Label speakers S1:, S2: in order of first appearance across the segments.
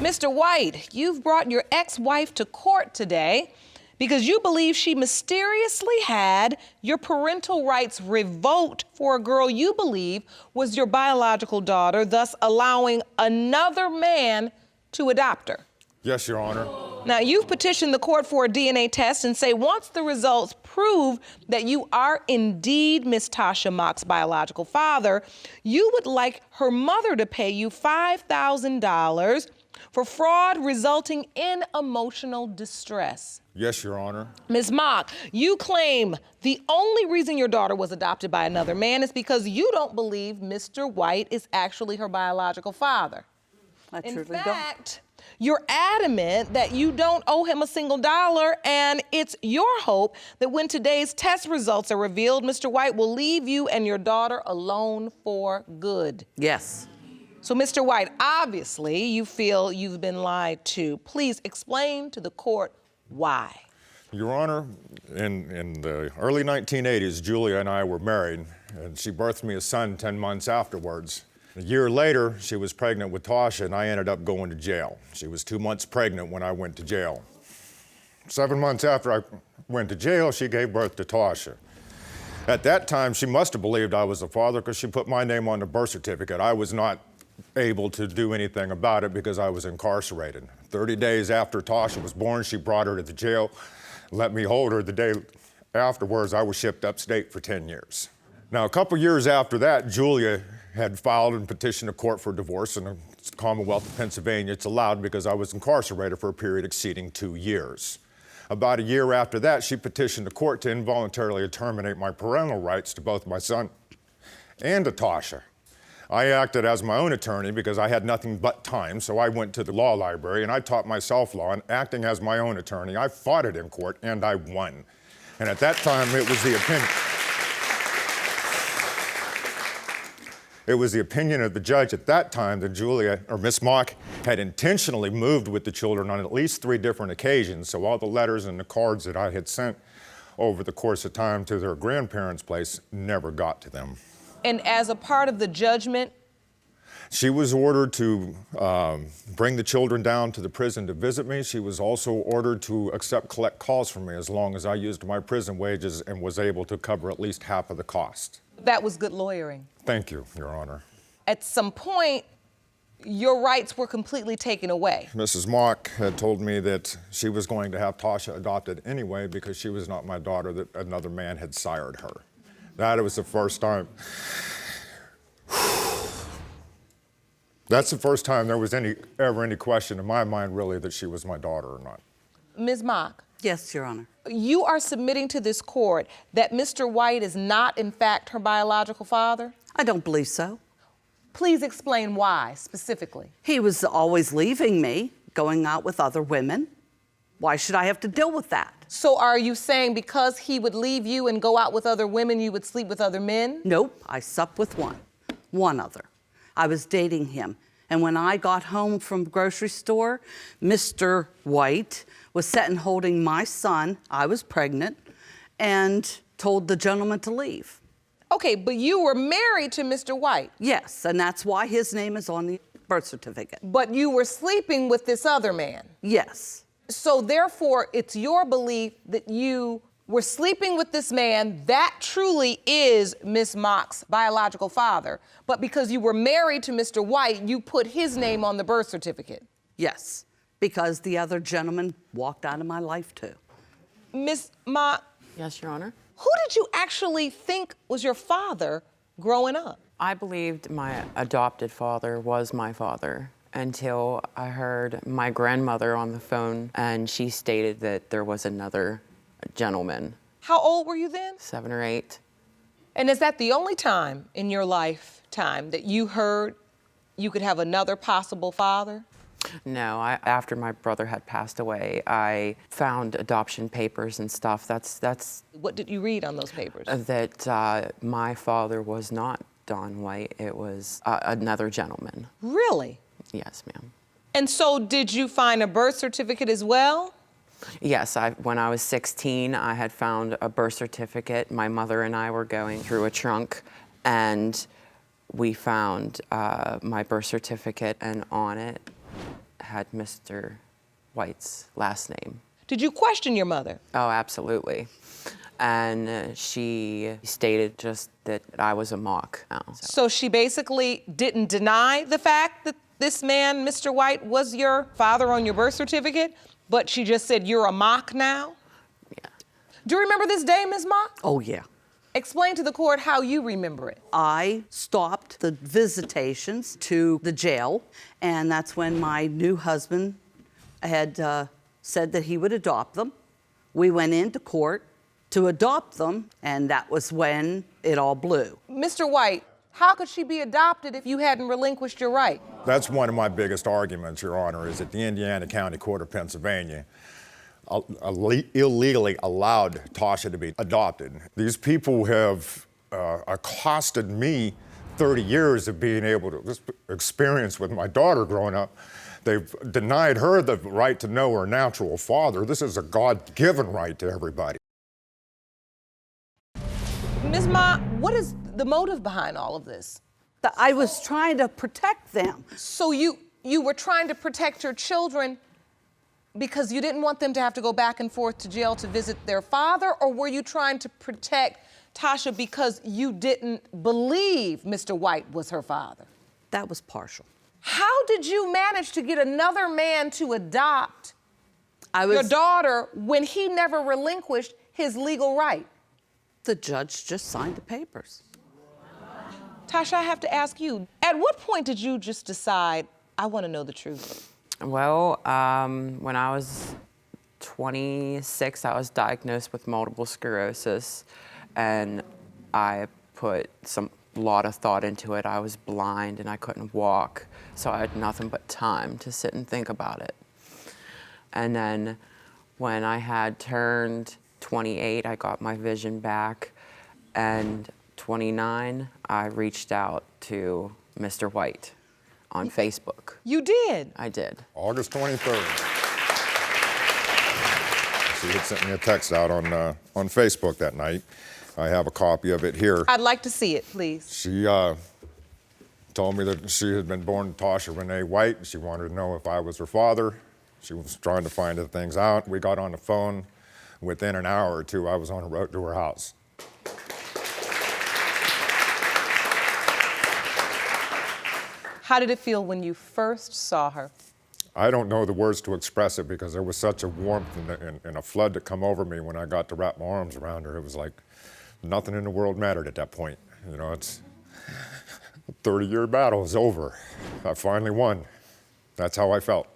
S1: Mr. White, you've brought your ex-wife to court today because you believe she mysteriously had your parental rights revoked for a girl you believe was your biological daughter, thus allowing another man to adopt her.
S2: Yes, Your Honor.
S1: Now, you've petitioned the court for a DNA test and say once the results prove that you are indeed Miss Tasha Mock's biological father, you would like her mother to pay you $5,000 for fraud resulting in emotional distress.
S2: Yes, Your Honor.
S1: Ms. Mock, you claim the only reason your daughter was adopted by another man is because you don't believe Mr. White is actually her biological father. In fact, you're adamant that you don't owe him a single dollar, and it's your hope that when today's test results are revealed, Mr. White will leave you and your daughter alone for good.
S3: Yes.
S1: So, Mr. White, obviously you feel you've been lied to. Please explain to the court why.
S2: Your Honor, in the early 1980s, Julia and I were married, and she birthed me a son 10 months afterwards. A year later, she was pregnant with Tasha, and I ended up going to jail. She was 2 months pregnant when I went to jail. 7 months after I went to jail, she gave birth to Tasha. At that time, she must have believed I was the father because she put my name on the birth certificate. I was not able to do anything about it because I was incarcerated. 30 days after Tasha was born, she brought her to the jail, let me hold her. The day afterwards, I was shipped upstate for 10 years. Now, a couple years after that, Julia had filed and petitioned the court for divorce in the Commonwealth of Pennsylvania. It's allowed because I was incarcerated for a period exceeding 2 years. About a year after that, she petitioned the court to involuntarily terminate my parental rights to both my son and to Tasha. I acted as my own attorney because I had nothing but time, so I went to the law library and I taught myself law, and acting as my own attorney, I fought it in court and I won. And at that time, it was the opinion. It was the opinion of the judge at that time that Julia, or Miss Mock, had intentionally moved with the children on at least 3 different occasions, so all the letters and the cards that I had sent over the course of time to their grandparents' place never got to them.
S1: And as a part of the judgment?
S2: She was ordered to bring the children down to the prison to visit me. She was also ordered to collect calls from me as long as I used my prison wages and was able to cover at least half of the cost.
S1: That was good lawyering.
S2: Thank you, Your Honor.
S1: At some point, your rights were completely taken away.
S2: Mrs. Mock had told me that she was going to have Tasha adopted anyway because she was not my daughter, that another man had sired her. That was the first time. That's the first time there was ever any question in my mind, really, that she was my daughter or not.
S1: Ms. Mock.
S3: Yes, Your Honor.
S1: You are submitting to this court that Mr. White is not, in fact, her biological father?
S3: I don't believe so.
S1: Please explain why, specifically.
S3: He was always leaving me, going out with other women. Why should I have to deal with that?
S1: So are you saying because he would leave you and go out with other women, you would sleep with other men?
S3: Nope, I slept with one other. I was dating him. And when I got home from the grocery store, Mr. White was sitting holding my son, I was pregnant, and told the gentleman to leave.
S1: Okay, but you were married to Mr. White.
S3: Yes, and that's why his name is on the birth certificate.
S1: But you were sleeping with this other man.
S3: Yes.
S1: So therefore, it's your belief that you were sleeping with this man that truly is Miss Mock's biological father, but because you were married to Mr. White, you put his name on the birth certificate.
S3: Yes, because the other gentleman walked out of my life too.
S1: Miss Mock.
S4: Yes, Your Honor.
S1: Who did you actually think was your father growing up?
S4: I believed my adopted father was my father until I heard my grandmother on the phone, and she stated that there was another gentleman.
S1: How old were you then?
S4: 7 or 8.
S1: And is that the only time in your lifetime that you heard you could have another possible father?
S4: No, after my brother had passed away, I found adoption papers and stuff. That's
S1: What did you read on those papers?
S4: That my father was not Don White. It was another gentleman.
S1: Really?
S4: Yes, ma'am.
S1: And so did you find a birth certificate as well?
S4: Yes, when I was 16, I had found a birth certificate. My mother and I were going through a trunk, and we found my birth certificate, and on it had Mr. White's last name.
S1: Did you question your mother?
S4: Oh, absolutely. And she stated just that I was a mock.
S1: So she basically didn't deny the fact that this man, Mr. White, was your father on your birth certificate, but she just said you're a mock now?
S4: Yeah.
S1: Do you remember this day, Ms. Mock?
S3: Oh, yeah.
S1: Explain to the court how you remember it.
S3: I stopped the visitations to the jail, and that's when my new husband had said that he would adopt them. We went into court to adopt them, and that was when it all blew.
S1: Mr. White, how could she be adopted if you hadn't relinquished your right?
S2: That's one of my biggest arguments, Your Honor, is that the Indiana County Court of Pennsylvania illegally allowed Tasha to be adopted. These people have accosted me 30 years of being able to just experience with my daughter growing up. They've denied her the right to know her natural father. This is a God-given right to everybody.
S1: Ms. Ma, what is the motive behind all of this?
S3: I was trying to protect them.
S1: So you were trying to protect your children because you didn't want them to have to go back and forth to jail to visit their father, or were you trying to protect Tasha because you didn't believe Mr. White was her father?
S3: That was partial.
S1: How did you manage to get another man to adopt your daughter when he never relinquished his legal right?
S3: The judge just signed the papers.
S1: Tasha, I have to ask you, at what point did you just decide, I want to know the truth?
S4: Well, when I was 26, I was diagnosed with multiple sclerosis, and I put a lot of thought into it. I was blind and I couldn't walk, so I had nothing but time to sit and think about it. And then when I had turned 28, I got my vision back, and 29, I reached out to Mr. White on Facebook.
S1: You did?
S4: I did.
S2: August 23rd. She had sent me a text out on Facebook that night. I have a copy of it here.
S1: I'd like to see it, please.
S2: She told me that she had been born Tasha Renee White. She wanted to know if I was her father. She was trying to find the things out. We got on the phone. Within an hour or two, I was on the road to her house.
S1: How did it feel when you first saw her?
S2: I don't know the words to express it because there was such a warmth and a flood that come over me when I got to wrap my arms around her. It was like nothing in the world mattered at that point. You know, it's a 30-year battle is over. I finally won. That's how I felt.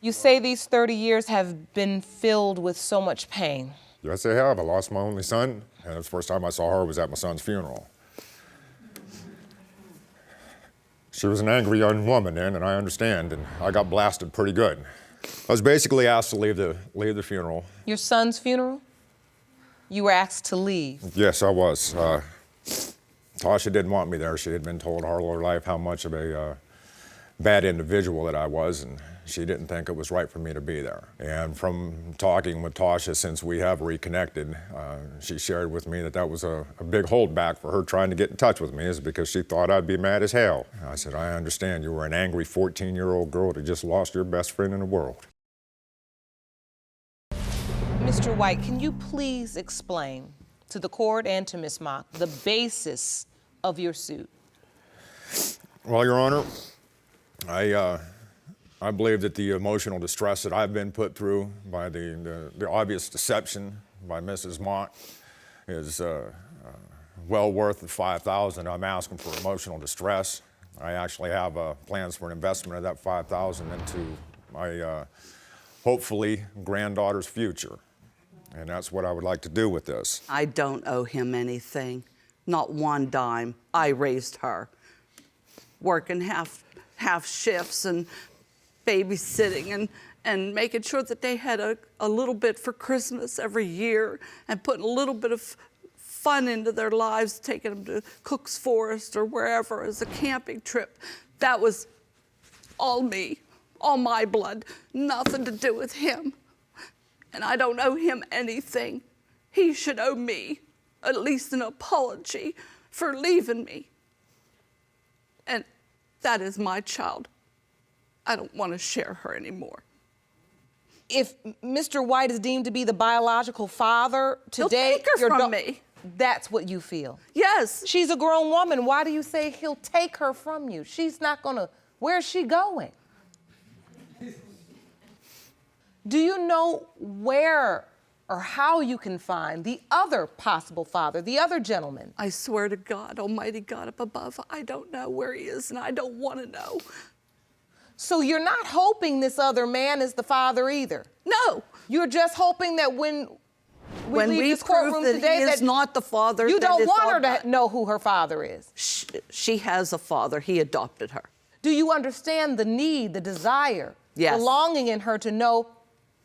S1: You say these 30 years have been filled with so much pain.
S2: Yes, I have. I lost my only son, and the first time I saw her was at my son's funeral. She was an angry young woman then, and I understand, and I got blasted pretty good. I was basically asked to leave the funeral.
S1: Your son's funeral? You were asked to leave.
S2: Yes, I was. Tasha didn't want me there. She had been told all her life how much of a bad individual that I was, and she didn't think it was right for me to be there. And from talking with Tasha since we have reconnected, she shared with me that that was a big holdback for her trying to get in touch with me, is because she thought I'd be mad as hell. I said, I understand. You were an angry 14-year-old girl that just lost your best friend in the world.
S1: Mr. White, can you please explain to the court and to Ms. Mock the basis of your suit?
S2: Well, Your Honor, I believe that the emotional distress that I've been put through by the obvious deception by Mrs. Mock is well worth the $5,000 I'm asking for emotional distress. I actually have plans for an investment of that $5,000 into my hopefully granddaughter's future, and that's what I would like to do with this.
S3: I don't owe him anything, not one dime. I raised her, working half shifts and babysitting and making sure that they had a little bit for Christmas every year and putting a little bit of fun into their lives, taking them to Cook's Forest or wherever as a camping trip. That was all me, all my blood, nothing to do with him. And I don't owe him anything. He should owe me at least an apology for leaving me. And that is my child. I don't want to share her anymore.
S1: If Mr. White is deemed to be the biological father today,
S3: he'll take her from me.
S1: That's what you feel.
S3: Yes.
S1: She's a grown woman. Why do you say he'll take her from you? She's not gonna, where's she going? Do you know where or how you can find the other possible father, the other gentleman?
S3: I swear to God, Almighty God up above, I don't know where he is, and I don't want to know.
S1: So you're not hoping this other man is the father either?
S3: No.
S1: You're just hoping that when we leave this courtroom
S3: prove that
S1: today,
S3: he is not the father.
S1: you
S3: that
S1: don't
S3: is
S1: want
S3: all
S1: her
S3: that.
S1: to know who her father is.
S3: She has a father. He adopted her.
S1: Do you understand the need, the desire,
S3: Yes.
S1: the longing in her to know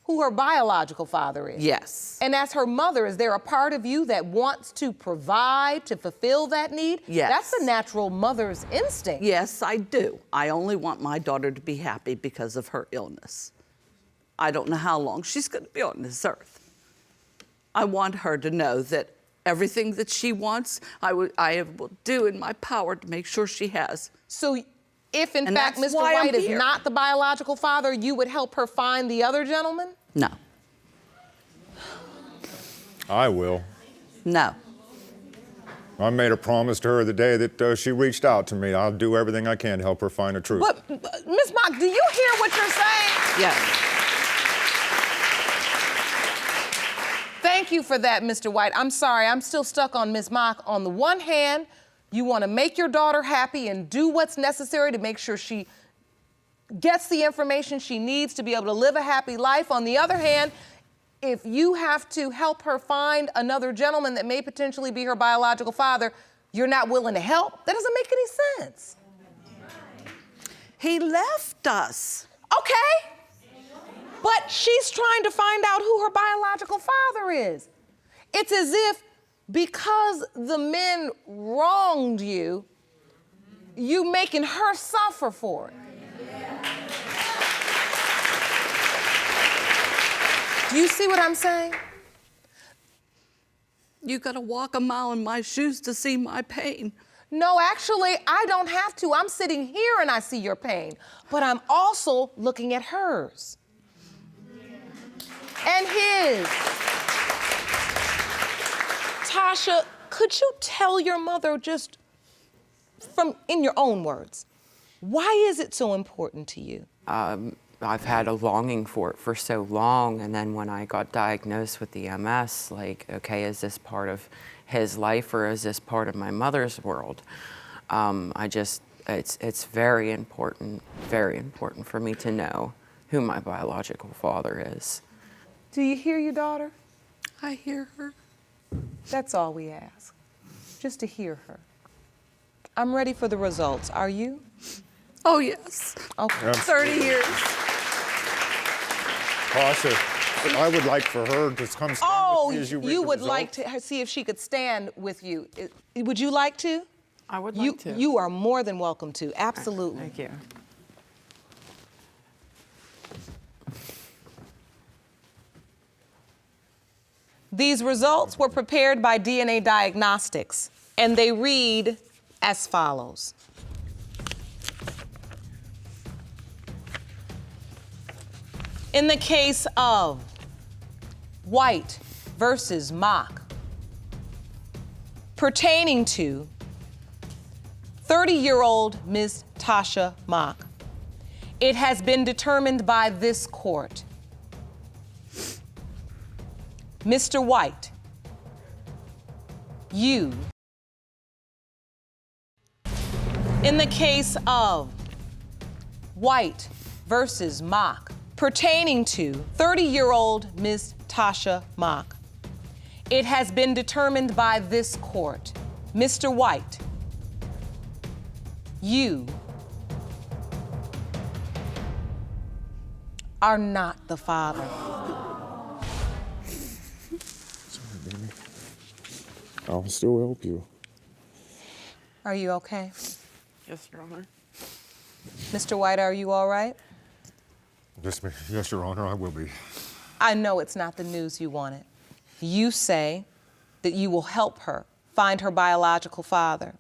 S1: who her biological father is?
S3: Yes.
S1: And as her mother, is there a part of you that wants to provide, to fulfill that need?
S3: Yes.
S1: That's the natural mother's instinct.
S3: Yes, I do. I only want my daughter to be happy because of her illness. I don't know how long she's going to be on this earth. I want her to know that everything that she wants, I will do in my power to make sure she has.
S1: So if in
S3: And
S1: fact
S3: that's
S1: Mr.
S3: why I'm
S1: White is
S3: here.
S1: not the biological father, you would help her find the other gentleman?
S3: No.
S2: I will.
S3: No.
S2: I made a promise to her the day that she reached out to me. I'll do everything I can to help her find the truth.
S1: But, Ms. Mock, do you hear what you're saying?
S3: Yes.
S1: Thank you for that, Mr. White. I'm sorry, I'm still stuck on Ms. Mock. On the one hand, you want to make your daughter happy and do what's necessary to make sure she gets the information she needs to be able to live a happy life. On the other hand, if you have to help her find another gentleman that may potentially be her biological father, you're not willing to help. That doesn't make any sense.
S3: He left us.
S1: Okay. But she's trying to find out who her biological father is. It's as if because the men wronged you, you making her suffer for it. Do you see what I'm saying?
S3: You got to walk a mile in my shoes to see my pain.
S1: No, actually, I don't have to. I'm sitting here and I see your pain, but I'm also looking at hers and his. Tasha, could you tell your mother just in your own words, why is it so important to you?
S4: I've had a longing for it for so long, and then when I got diagnosed with the MS, like, okay, is this part of his life or is this part of my mother's world? It's very important for me to know who my biological father is.
S1: Do you hear your daughter?
S3: I hear her.
S1: That's all we ask, just to hear her. I'm ready for the results. Are you?
S3: Oh, yes.
S1: Okay.
S3: 30 years.
S2: Tasha, I would like for her to come stand with me as you read
S1: you
S2: the
S1: would like
S2: results.
S1: to see if she could stand with you. Would you like to?
S4: I would like to.
S1: You are more than welcome to, absolutely.
S4: Thank you.
S1: These results were prepared by DNA Diagnostics, and they read as follows. In the case of White versus Mock, pertaining to 30-year-old Ms. Tasha Mock, it has been determined by this court, Mr. White, you. In the case of White versus Mock, pertaining to 30-year-old Ms. Tasha Mock, it has been determined by this court, Mr. White, you are not the father.
S2: I'll still help you.
S1: Are you okay?
S4: Yes, Your Honor.
S1: Mr. White, are you all right?
S2: Yes, Your Honor, I will be.
S1: I know it's not the news you wanted. You say that you will help her find her biological father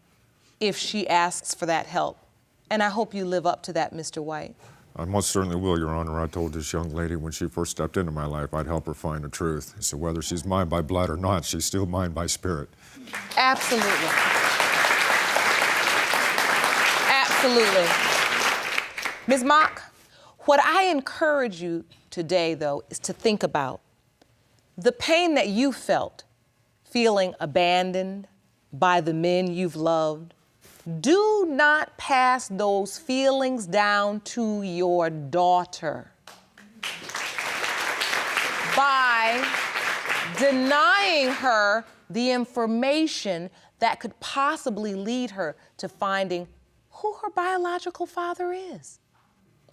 S1: if she asks for that help. And I hope you live up to that, Mr. White.
S2: I most certainly will, Your Honor. I told this young lady when she first stepped into my life, I'd help her find the truth. So whether she's mine by blood or not, she's still mine by spirit.
S1: Absolutely. Absolutely. Ms. Mock, what I encourage you today, though, is to think about the pain that you felt feeling abandoned by the men you've loved. Do not pass those feelings down to your daughter by denying her the information that could possibly lead her to finding who her biological father is.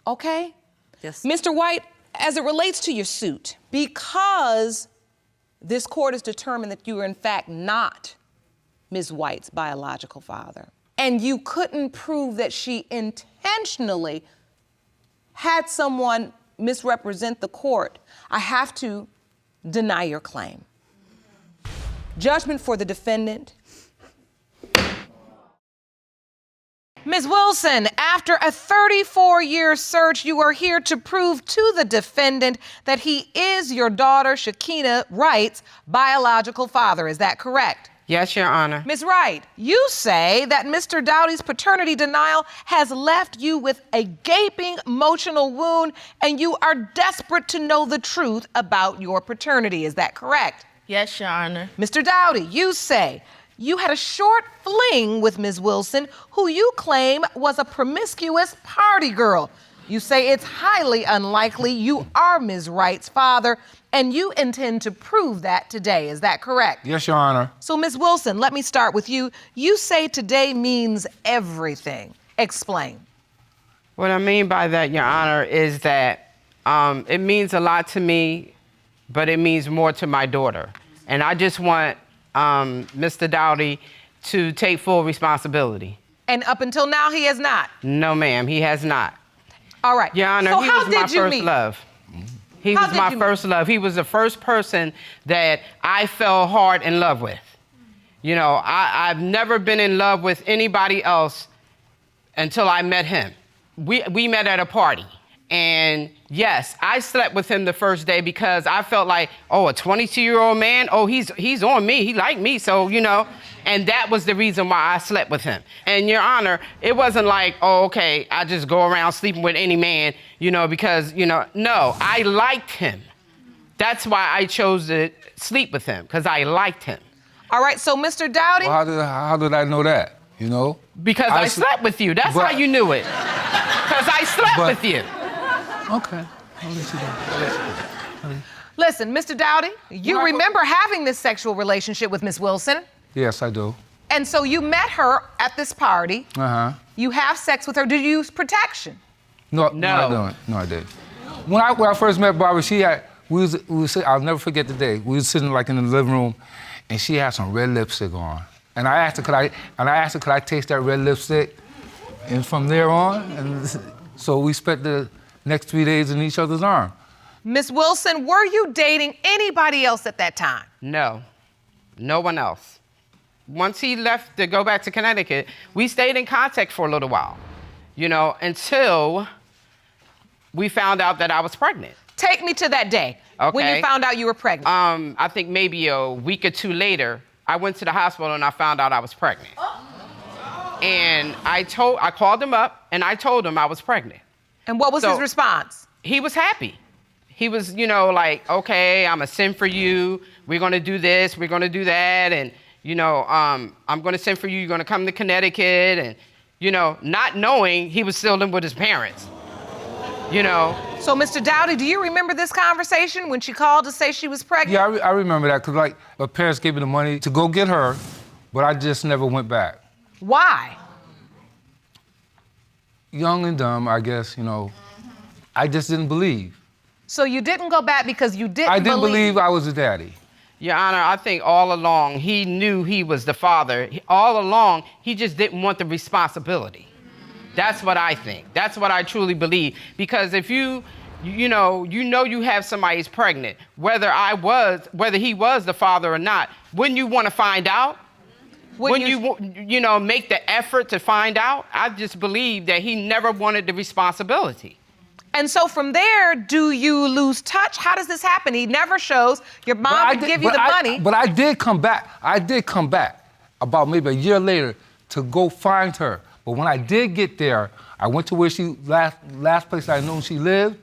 S1: Okay?
S3: Yes.
S1: Mr. White, as it relates to your suit, because this court has determined that you are in fact not Ms. White's biological father, and you couldn't prove that she intentionally had someone misrepresent the court, I have to deny your claim. Judgment for the defendant. Ms. Wilson, after a 34-year search, you are here to prove to the defendant that he is your daughter, Shakina Wright's biological father. Is that correct?
S4: Yes, Your Honor.
S1: Ms. Wright, you say that Mr. Doughty's paternity denial has left you with a gaping emotional wound and you are desperate to know the truth about your paternity. Is that correct?
S5: Yes, Your Honor.
S1: Mr. Doughty, you say you had a short fling with Ms. Wilson, who you claim was a promiscuous party girl. You say it's highly unlikely you are Ms. Wright's father, and you intend to prove that today. Is that correct?
S6: Yes, Your Honor.
S1: So, Ms. Wilson, let me start with you. You say today means everything. Explain.
S4: What I mean by that, Your Honor, is that it means a lot to me, but it means more to my daughter. And I just want Mr. Doughty to take full responsibility.
S1: And up until now, he has not?
S4: No, ma'am, he has not.
S1: All right.
S4: Your Honor,
S1: so
S4: he
S1: how
S4: was my
S1: did you
S4: first
S1: meet?
S4: love. He
S1: How
S4: was
S1: did
S4: my
S1: you
S4: first love. He was the first person that I fell hard in love with. You know, I've never been in love with anybody else until I met him. We met at a party. And yes, I slept with him the first day because I felt like, oh, a 22-year-old man, oh, he's on me, he liked me, so, you know. And that was the reason why I slept with him. And Your Honor, it wasn't like, oh, okay, I just go around sleeping with any man, you know, because, you know, no, I liked him. That's why I chose to sleep with him, because I liked him.
S1: All right, so Mr. Doughty?
S6: Well, how did I know that, you know?
S4: Because I slept with you, that's how you knew it. Because I slept with you.
S6: Okay, I'll let you go.
S1: Listen, Mr. Doughty, you remember having this sexual relationship with Ms. Wilson.
S6: Yes, I do.
S1: And so you met her at this party.
S6: Uh-huh.
S1: You have sex with her. Did you use protection?
S6: No, I don't. No, I didn't. When I first met Barbara, I'll never forget the day. We were sitting like in the living room, and she had some red lipstick on. And I asked her, could I taste that red lipstick? And from there on, so we spent the next 3 days in each other's arms.
S1: Miss Wilson, were you dating anybody else at that time?
S4: No, no one else. Once he left to go back to Connecticut, we stayed in contact for a little while, you know, until we found out that I was pregnant.
S1: Take me to that day when you found out you were pregnant.
S4: I think maybe a week or two later, I went to the hospital and I found out I was pregnant. And I called him up and I told him I was pregnant.
S1: And what was his response?
S4: He was happy. He was, you know, like, okay, I'm gonna send for you. We're gonna do this, we're gonna do that. And, you know, I'm gonna send for you. You're gonna come to Connecticut. And, you know, not knowing he was still living with his parents, you know.
S1: So, Mr. Doughty, do you remember this conversation when she called to say she was pregnant?
S6: Yeah, I remember that, because like her parents gave me the money to go get her, but I just never went back.
S1: Why?
S6: Young and dumb, I guess, you know. I just didn't believe.
S1: So you didn't go back because you didn't
S6: I didn't believe I was a daddy.
S4: Your Honor, I think all along he knew he was the father. All along, he just didn't want the responsibility. That's what I think. That's what I truly believe. Because if you know you have somebody who's pregnant, whether he was the father or not, wouldn't you want to find out? Wouldn't you know, make the effort to find out? I just believe that he never wanted the responsibility.
S1: And so from there, do you lose touch? How does this happen? He never shows. Your mom would give you the money.
S6: But I did come back. I did come back about maybe a year later to go find her. But when I did get there, I went to where she, last place I knew she lived,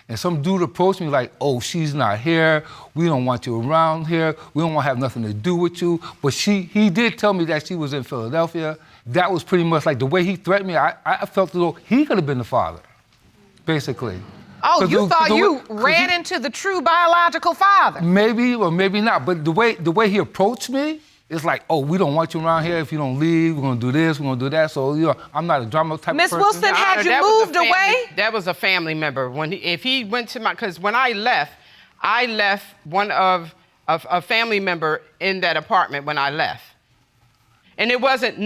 S6: and some dude approached me like, oh, she's not here. We don't want you around here. We don't want to have nothing to do with you. But he did tell me that she was in Philadelphia. That was pretty much like the way he threatened me. I felt as though he could have been the father, basically.
S1: Oh, you thought you ran into the true biological father.
S6: Maybe or maybe not. But the way he approached me, it's like, oh, we don't want you around here. If you don't leave, we're gonna do this, we're gonna do that. So, you know, I'm not a drama type of person.
S1: Miss Wilson, had you moved away?
S5: That was a family member. If he went to because when I left one of a family member in that apartment when I left. And it wasn't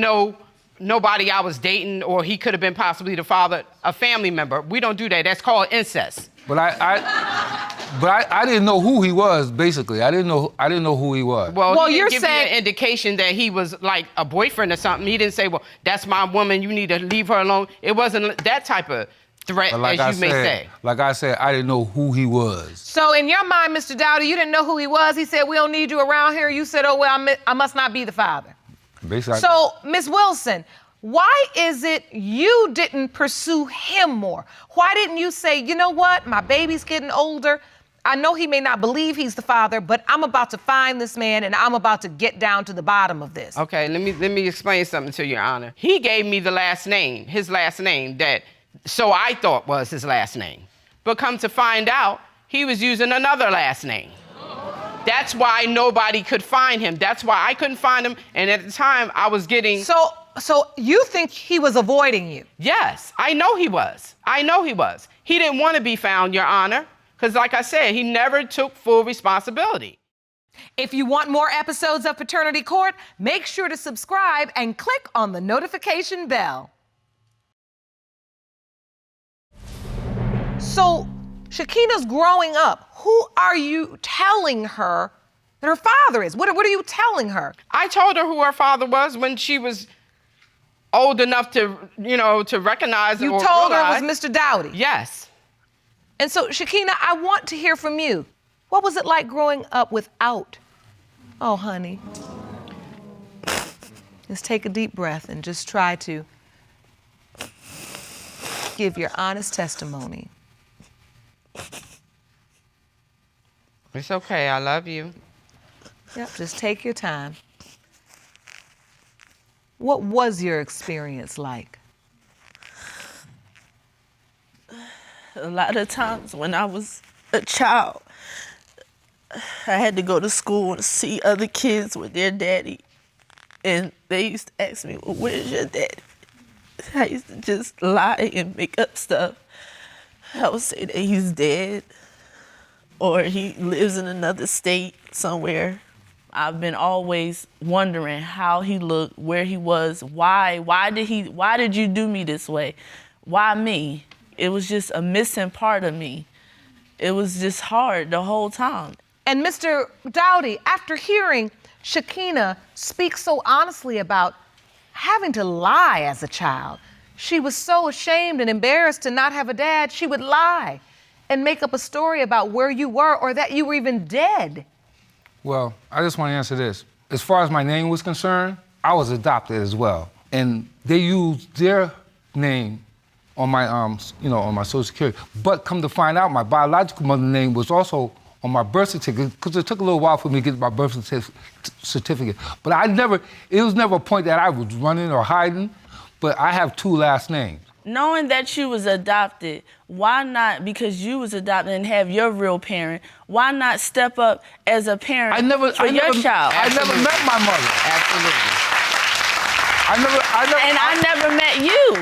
S5: nobody I was dating or he could have been possibly the father, a family member. We don't do that. That's called incest.
S6: But I didn't know who he was, basically. I didn't know who he was.
S5: Well, he didn't give me an indication that he was like a boyfriend or something. He didn't say, well, that's my woman, you need to leave her alone. It wasn't that type of threat, as you may say.
S6: Like I said, I didn't know who he was.
S1: So in your mind, Mr. Doughty, you didn't know who he was. He said, we don't need you around here. You said, oh, well, I must not be the father.
S6: Basically,
S1: so, Miss Wilson, why is it you didn't pursue him more? Why didn't you say, you know what, my baby's getting older. I know he may not believe he's the father, but I'm about to find this man and I'm about to get down to the bottom of this.
S5: Okay, let me explain something to Your Honor. He gave me the last name, his last name, so I thought was his last name. But come to find out, he was using another last name. That's why nobody could find him. That's why I couldn't find him. And at the time, I was getting...
S1: So you think he was avoiding you?
S5: Yes, I know he was. He didn't want to be found, Your Honor, because like I said, he never took full responsibility.
S1: If you want more episodes of Paternity Court, make sure to subscribe and click on the notification bell. So, Shakina's growing up. Who are you telling her that her father is? What are you telling her?
S5: I told her who her father was when she was old enough to, to recognize
S1: You
S5: or
S1: told
S5: realize.
S1: her it was Mr. Doughty?
S5: Yes.
S1: And so, Shakina, I want to hear from you. What was it like growing up without? Oh, honey. Just take a deep breath and just try to give your honest testimony.
S5: It's okay, I love you.
S1: Yep, just take your time. What was your experience like?
S7: A lot of times when I was a child, I had to go to school and see other kids with their daddy. And they used to ask me, well, where's your daddy? I used to just lie and make up stuff. I would say that he's dead or he lives in another state somewhere. I've been always wondering how he looked, where he was, why did you do me this way? Why me? It was just a missing part of me. It was just hard the whole time.
S1: And Mr. Doughty, after hearing Shakina speak so honestly about having to lie as a child, she was so ashamed and embarrassed to not have a dad, she would lie and make up a story about where you were or that you were even dead.
S6: Well, I just want to answer this. As far as my name was concerned, I was adopted as well. And they used their name on my, on my Social Security. But come to find out, my biological mother's name was also on my birth certificate, because it took a little while for me to get my birth certificate. But it was never a point that I was running or hiding, but I have two last names.
S7: Knowing that you was adopted, why not, because you was adopted and have your real parent, why not step up as a parent for your child?
S6: I never met my mother.
S5: Absolutely.
S7: I never met you.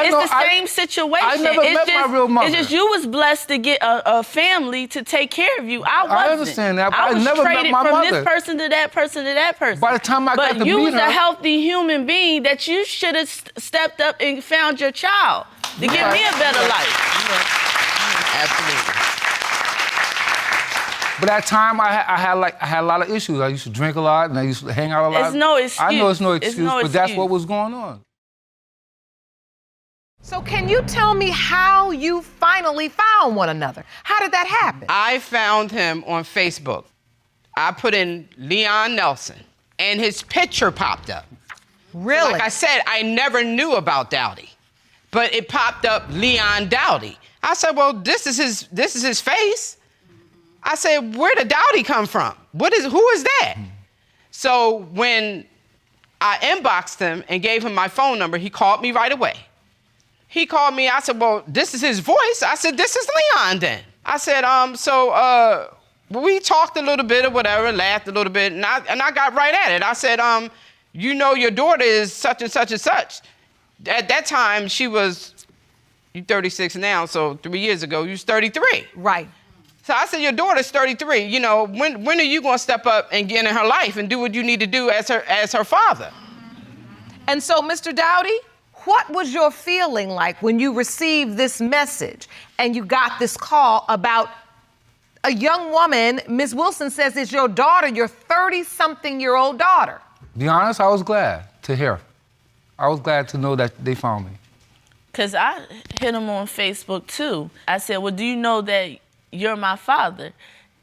S7: It's the same situation.
S6: I never met my real mother.
S7: It's just you was blessed to get a family to take care of you. I wasn't.
S6: I understand that, but I never met my
S7: from
S6: mother.
S7: this person to that person to that person.
S6: By the time I got to meet her.
S7: But you was a healthy human being that you should have stepped up and found your child to give me a better life.
S5: Absolutely.
S6: But at that time, I had a lot of issues. I used to drink a lot, and I used to hang out a lot.
S7: It's no excuse.
S6: I know it's no excuse,
S7: It's no
S6: but that's
S7: excuse.
S6: what was going on.
S1: So can you tell me how you finally found one another? How did that happen?
S5: I found him on Facebook. I put in Leon Nelson, and his picture popped up.
S1: Really?
S5: Like I said, I never knew about Doughty, but it popped up Leon Doughty. I said, well, this is his face. I said, where did Doughty come from? Who is that? So when I inboxed him and gave him my phone number, he called me right away. He called me, I said, well, this is his voice. I said, this is Leon then. I said, we talked a little bit or whatever, laughed a little bit, and I got right at it. I said, you know your daughter is such and such and such. At that time, you're 36 now, so 3 years ago, you was 33.
S1: Right.
S5: So I said, your daughter's 33. You know, when are you gonna step up and get in her life and do what you need to do as her father?
S1: And so, Mr. Doughty, what was your feeling like when you received this message and you got this call about a young woman, Ms. Wilson says it's your daughter, your 30-something-year-old daughter?
S6: To be honest, I was glad to hear. I was glad to know that they found me.
S7: Because I hit him on Facebook, too. I said, well, do you know that you're my father?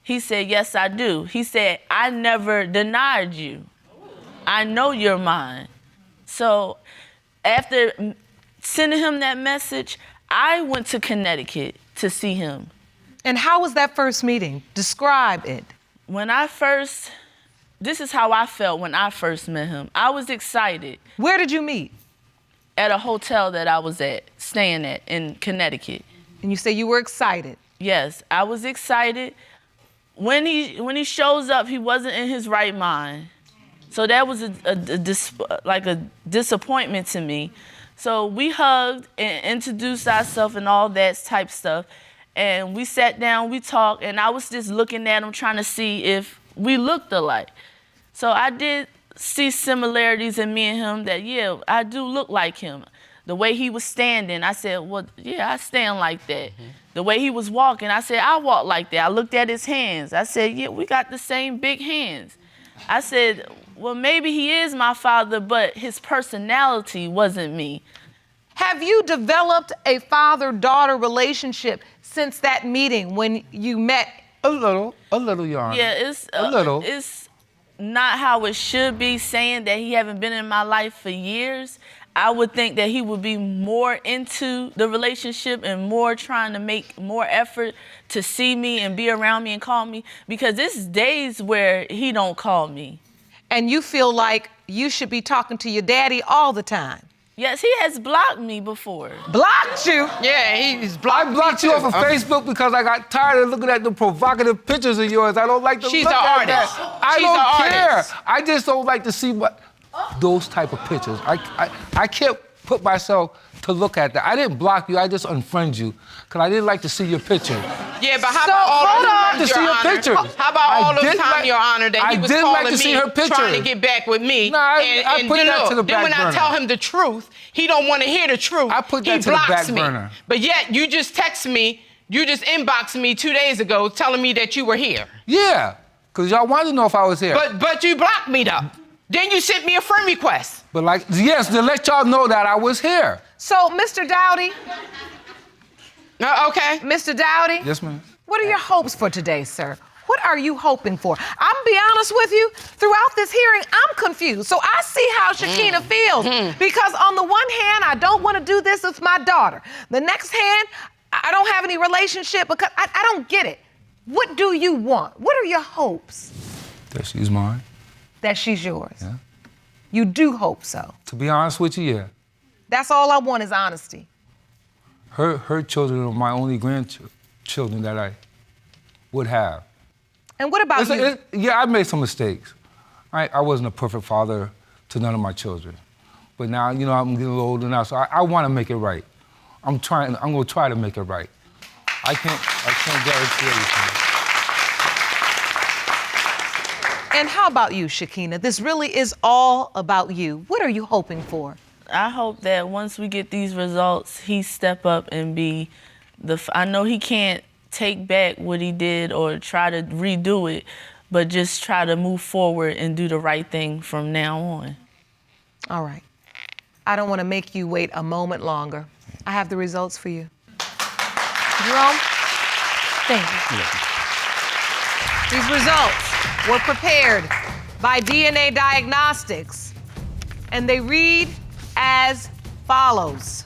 S7: He said, yes, I do. He said, I never denied you. I know you're mine. So after sending him that message, I went to Connecticut to see him.
S1: And how was that first meeting? Describe it.
S7: This is how I felt when I first met him. I was excited.
S1: Where did you meet?
S7: At a hotel that I was staying at in Connecticut.
S1: And you say you were excited.
S7: Yes, I was excited. When he shows up, he wasn't in his right mind. So that was a disappointment to me. So we hugged and introduced ourselves and all that type stuff. And we sat down, we talked, and I was just looking at him trying to see if we looked alike. So I did see similarities in me and him that, yeah, I do look like him. The way he was standing, I said, well, yeah, I stand like that. Mm-hmm. The way he was walking, I said, I walk like that. I looked at his hands. I said, yeah, we got the same big hands. I said, well, maybe he is my father, but his personality wasn't me.
S1: Have you developed a father-daughter relationship since that meeting when you met?
S6: A little, Your Honor.
S7: Yeah, it's
S6: a little.
S7: It's not how it should be, saying that he haven't been in my life for years. I would think that he would be more into the relationship and more trying to make more effort to see me and be around me and call me, because there's days where he don't call me.
S1: And you feel like you should be talking to your daddy all the time?
S7: Yes, he has blocked me before.
S1: Blocked you?
S5: Yeah, he's blocked
S6: I blocked you off of Facebook because I got tired of looking at the provocative pictures of yours. I don't like to
S5: She's
S6: look
S5: an
S6: at
S5: artist.
S6: that. I
S5: She's
S6: don't
S5: an
S6: care.
S5: artist.
S6: I just don't like to see those type of pictures. I can't put myself to look at that. I didn't block you, I just unfriend you because I didn't like to see your picture.
S5: Yeah, but how about all the time,
S6: to see your pictures.
S5: How about all the time, Your Honor, that he was calling me, trying to get back with me?
S6: No, I put that to the back
S5: then when
S6: burner.
S5: I tell him the truth, he don't want to hear the truth.
S6: I put that to the back burner.
S5: But yet you just inboxed me 2 days ago telling me that you were here.
S6: Yeah, because y'all wanted to know if I was here.
S5: But you blocked me though. Then you sent me a friend request.
S6: But yes, to let y'all know that I was here.
S1: So, Mr. Doughty.
S5: Okay.
S1: Mr. Doughty.
S6: Yes, ma'am.
S1: What are your hopes for today, sir? What are you hoping for? I'm gonna be honest with you, throughout this hearing, I'm confused. So I see how Shakina feels. Because on the one hand, I don't want to do this with my daughter. The next hand, I don't have any relationship because I don't get it. What do you want? What are your hopes?
S6: That she's mine.
S1: That she's yours?
S6: Yeah.
S1: You do hope so?
S6: To be honest with you, yeah.
S1: That's all I want is honesty.
S6: Her children are my only grandchildren that I would have.
S1: And what about you?
S6: Yeah, I made some mistakes. I wasn't a perfect father to none of my children. But now, you know, I'm getting a little older now, so I want to make it right. I'm going to try to make it right. I can't guarantee everything.
S1: And how about you, Shakina? This really is all about you. What are you hoping for?
S7: I hope that once we get these results, he step up and be I know he can't take back what he did or try to redo it, but just try to move forward and do the right thing from now on.
S1: All right. I don't want to make you wait a moment longer. I have the results for you. Jerome, thank you. These results were prepared by DNA Diagnostics, and they read as follows.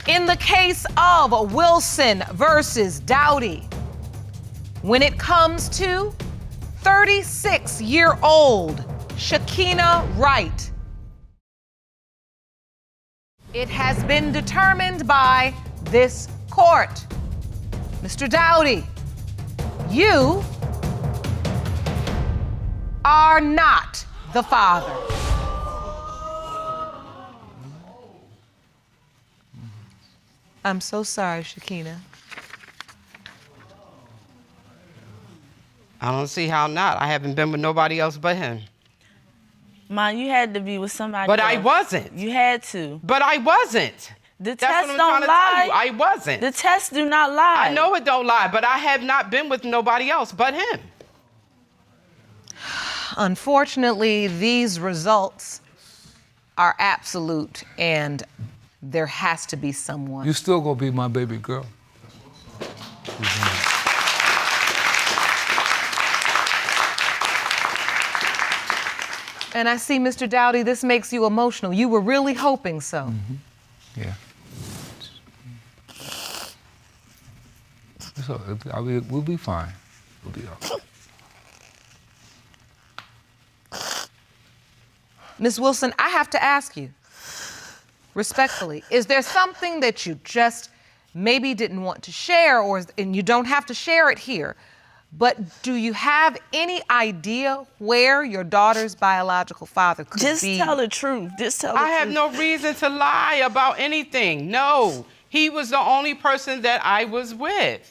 S1: In the case of Wilson versus Doughty, when it comes to 36-year-old Shekinah Wright, it has been determined by this court. Mr. Doughty, you are not the father. I'm so sorry, Shekinah.
S5: I don't see how not. I haven't been with nobody else but him.
S7: Mom, you had to be with somebody
S5: But
S7: else.
S5: I wasn't.
S7: You had to.
S5: But I wasn't.
S7: The
S5: That's
S7: tests
S5: what I'm
S7: don't
S5: trying to
S7: lie.
S5: tell you. I wasn't.
S7: The tests do not lie.
S5: I know it don't lie, but I have not been with nobody else but him.
S1: Unfortunately, these results are absolute, and there has to be someone.
S6: You still gonna be my baby girl.
S1: And I see, Mr. Doughty, this makes you emotional. You were really hoping so.
S6: Mm-hmm. Yeah. So we'll be fine. We'll be all right.
S1: Ms. Wilson, I have to ask you, respectfully, is there something that you just maybe didn't want to share, and you don't have to share it here, but do you have any idea where your daughter's biological father could
S7: Just
S1: be?
S7: Just tell the truth. Just tell the truth.
S5: I have no reason to lie about anything. No, he was the only person that I was with.